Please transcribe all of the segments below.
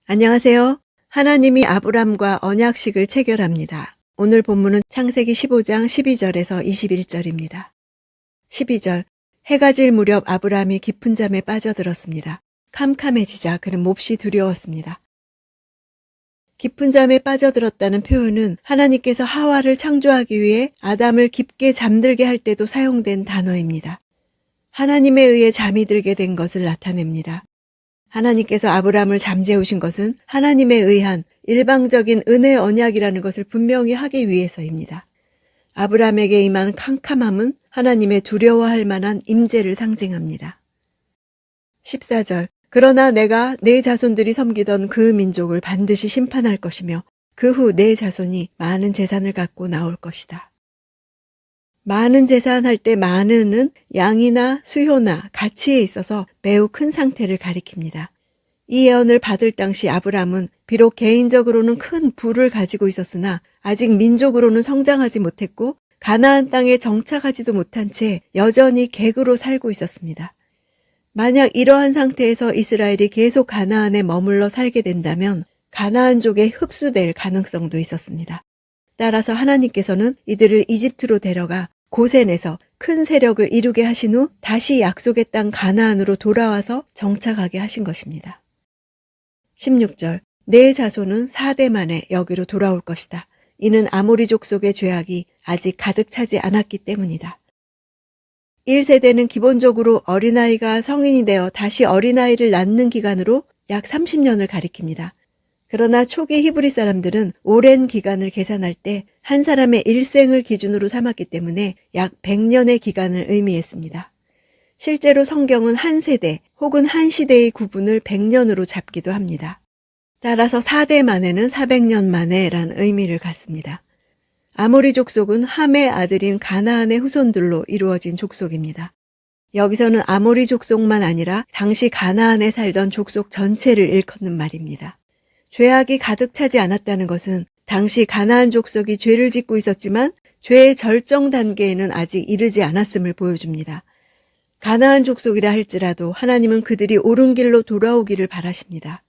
안녕하세요. 하나님이 아브람과 언약식을 체결합니다. 오늘 본문은 창세기 15장 12절에서 21절입니다. 12절, 해가 질 무렵 아브람이 깊은 잠에 빠져들었습니다. 캄캄해지자 그는 몹시 두려웠습니다. 깊은 잠에 빠져들었다는 표현은 하나님께서 하와를 창조하기 위해 아담을 깊게 잠들게 할 때도 사용된 단어입니다. 하나님에 의해 잠이 들게 된 것을 나타냅니다. 하나님께서 아브람을 잠재우신 것은 하나님에 의한 일방적인 은혜 언약이라는 것을 분명히 하기 위해서입니다. 아브람에게 임한 캄캄함은 하나님의 두려워할 만한 임재를 상징합니다. 14절, 그러나 내가 내 자손들이 섬기던 그 민족을 반드시 심판할 것이며 그 후 내 자손이 많은 재산을 갖고 나올 것이다. 많은 재산 할 때 많은은 양이나 수효나 가치에 있어서 매우 큰 상태를 가리킵니다. 이 예언을 받을 당시 아브람은 비록 개인적으로는 큰 부를 가지고 있었으나 아직 민족으로는 성장하지 못했고 가나안 땅에 정착하지도 못한 채 여전히 객으로 살고 있었습니다. 만약 이러한 상태에서 이스라엘이 계속 가나안에 머물러 살게 된다면 가나안족에 흡수될 가능성도 있었습니다. 따라서 하나님께서는 이들을 이집트로 데려가 고센에서 큰 세력을 이루게 하신 후 다시 약속의 땅 가나안으로 돌아와서 정착하게 하신 것입니다. 16절, 내 자손은 4대 만에 여기로 돌아올 것이다. 이는 아모리 족속의 죄악이 아직 가득 차지 않았기 때문이다. 1세대는 기본적으로 어린아이가 성인이 되어 다시 어린아이를 낳는 기간으로 약 30년을 가리킵니다. 그러나 초기 히브리 사람들은 오랜 기간을 계산할 때 한 사람의 일생을 기준으로 삼았기 때문에 약 100년의 기간을 의미했습니다. 실제로 성경은 한 세대 혹은 한 시대의 구분을 100년으로 잡기도 합니다. 따라서 4대 만에는 400년 만에란 의미를 갖습니다. 아모리 족속은 함의 아들인 가나안의 후손들로 이루어진 족속입니다. 여기서는 아모리 족속만 아니라 당시 가나안에 살던 족속 전체를 일컫는 말입니다. 죄악이 가득 차지 않았다는 것은 당시 가나안 족속이 죄를 짓고 있었지만 죄의 절정 단계에는 아직 이르지 않았음을 보여줍니다. 가나안 족속이라 할지라도 하나님은 그들이 옳은 길로 돌아오기를 바라십니다.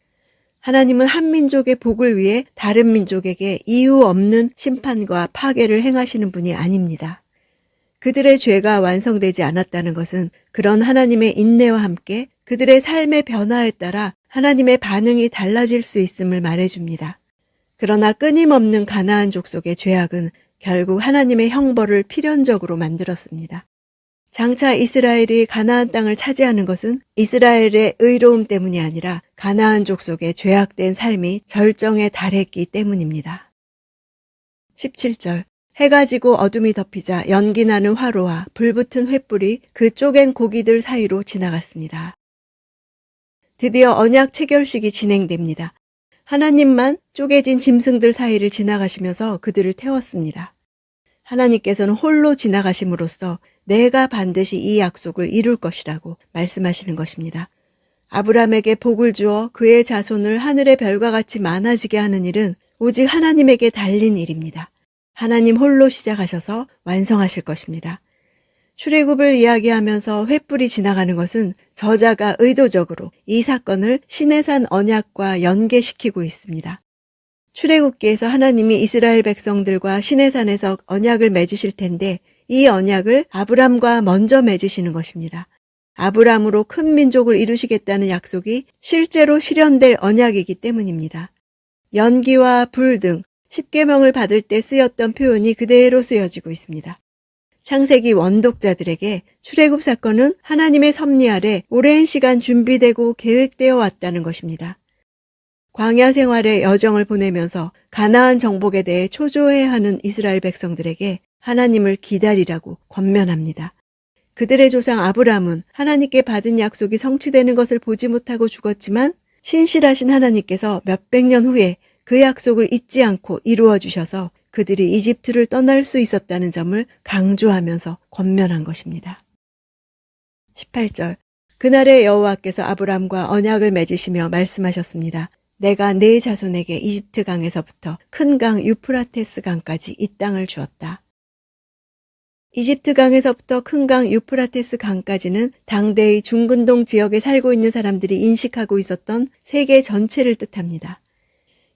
하나님은 한 민족의 복을 위해 다른 민족에게 이유 없는 심판과 파괴를 행하시는 분이 아닙니다. 그들의 죄가 완성되지 않았다는 것은 그런 하나님의 인내와 함께 그들의 삶의 변화에 따라 하나님의 반응이 달라질 수 있음을 말해줍니다. 그러나 끊임없는 가나안 족속의 죄악은 결국 하나님의 형벌을 필연적으로 만들었습니다. 장차 이스라엘이 가나안 땅을 차지하는 것은 이스라엘의 의로움 때문이 아니라 가나안 족속의 죄악된 삶이 절정에 달했기 때문입니다. 17절, 해가 지고 어둠이 덮이자 연기 나는 화로와 불붙은 횃불이 그 쪼갠 고기들 사이로 지나갔습니다. 드디어 언약 체결식이 진행됩니다. 하나님만 쪼개진 짐승들 사이를 지나가시면서 그들을 태웠습니다. 하나님께서는 홀로 지나가심으로써 내가 반드시 이 약속을 이룰 것이라고 말씀하시는 것입니다. 아브람에게 복을 주어 그의 자손을 하늘의 별과 같이 많아지게 하는 일은 오직 하나님에게 달린 일입니다. 하나님 홀로 시작하셔서 완성하실 것입니다. 출애굽을 이야기하면서 횃불이 지나가는 것은 저자가 의도적으로 이 사건을 시내산 언약과 연계시키고 있습니다. 출애굽기에서 하나님이 이스라엘 백성들과 시내산에서 언약을 맺으실 텐데 이 언약을 아브람과 먼저 맺으시는 것입니다. 아브람으로 큰 민족을 이루시겠다는 약속이 실제로 실현될 언약이기 때문입니다. 연기와 불 등 십계명을 받을 때 쓰였던 표현이 그대로 쓰여지고 있습니다. 창세기 원독자들에게 출애굽 사건은 하나님의 섭리 아래 오랜 시간 준비되고 계획되어 왔다는 것입니다. 광야 생활의 여정을 보내면서 가나안 정복에 대해 초조해하는 이스라엘 백성들에게 하나님을 기다리라고 권면합니다. 그들의 조상 아브람은 하나님께 받은 약속이 성취되는 것을 보지 못하고 죽었지만 신실하신 하나님께서 몇백 년 후에 그 약속을 잊지 않고 이루어 주셔서 그들이 이집트를 떠날 수 있었다는 점을 강조하면서 권면한 것입니다. 18절, 그날에 여호와께서 아브람과 언약을 맺으시며 말씀하셨습니다. 내가 네 자손에게 이집트 강에서부터 큰 강 유프라테스 강까지 이 땅을 주었다. 이집트 강에서부터 큰 강 유프라테스 강까지는 당대의 중근동 지역에 살고 있는 사람들이 인식하고 있었던 세계 전체를 뜻합니다.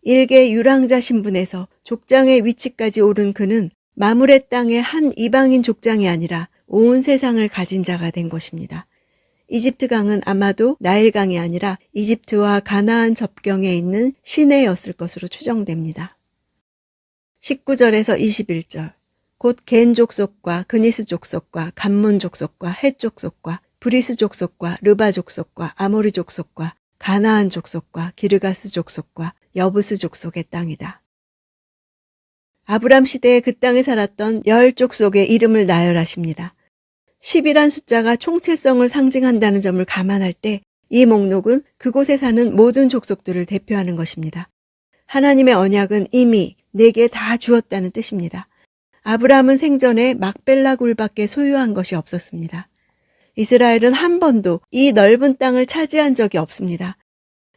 일개 유랑자 신분에서 족장의 위치까지 오른 그는 마므레 땅의 한 이방인 족장이 아니라 온 세상을 가진 자가 된 것입니다. 이집트 강은 아마도 나일강이 아니라 이집트와 가나안 접경에 있는 시내였을 것으로 추정됩니다. 19절에서 21절. 곧 겐 족속과 그니스 족속과 감문 족속과 헷 족속과 브리스 족속과 르바 족속과 아모리 족속과 가나안 족속과 기르가스 족속과 여부스 족속의 땅이다. 아브람 시대에 그 땅에 살았던 10족속의 이름을 나열하십니다. 10이란 숫자가 총체성을 상징한다는 점을 감안할 때 이 목록은 그곳에 사는 모든 족속들을 대표하는 것입니다. 하나님의 언약은 이미 내게 다 주었다는 뜻입니다. 아브라함은 생전에 막벨라 굴밖에 소유한 것이 없었습니다. 이스라엘은 한 번도 이 넓은 땅을 차지한 적이 없습니다.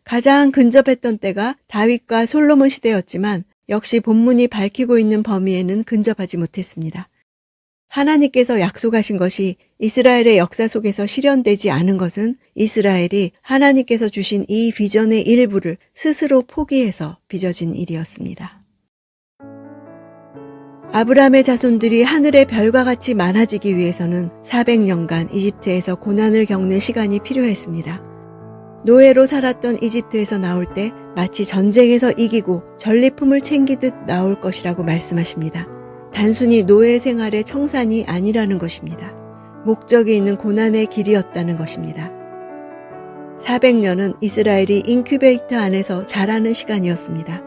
가장 근접했던 때가 다윗과 솔로몬 시대였지만 역시 본문이 밝히고 있는 범위에는 근접하지 못했습니다. 하나님께서 약속하신 것이 이스라엘의 역사 속에서 실현되지 않은 것은 이스라엘이 하나님께서 주신 이 비전의 일부를 스스로 포기해서 빚어진 일이었습니다. 아브라함의 자손들이 하늘의 별과 같이 많아지기 위해서는 400년간 이집트에서 고난을 겪는 시간이 필요했습니다. 노예로 살았던 이집트에서 나올 때 마치 전쟁에서 이기고 전리품을 챙기듯 나올 것이라고 말씀하십니다. 단순히 노예 생활의 청산이 아니라는 것입니다. 목적이 있는 고난의 길이었다는 것입니다. 400년은 이스라엘이 인큐베이터 안에서 자라는 시간이었습니다.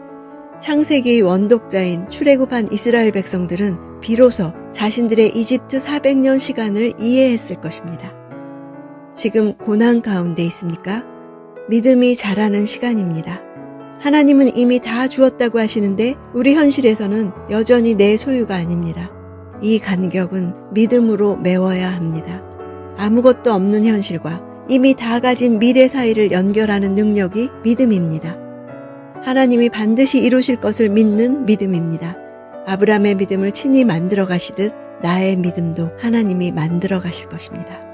창세기의 원독자인 출애굽한 이스라엘 백성들은 비로소 자신들의 이집트 400년 시간을 이해했을 것입니다. 지금 고난 가운데 있습니까? 믿음이 자라는 시간입니다. 하나님은 이미 다 주었다고 하시는데 우리 현실에서는 여전히 내 소유가 아닙니다. 이 간격은 믿음으로 메워야 합니다. 아무것도 없는 현실과 이미 다 가진 미래 사이를 연결하는 능력이 믿음입니다. 하나님이 반드시 이루실 것을 믿는 믿음입니다. 아브라함의 믿음을 친히 만들어 가시듯 나의 믿음도 하나님이 만들어 가실 것입니다.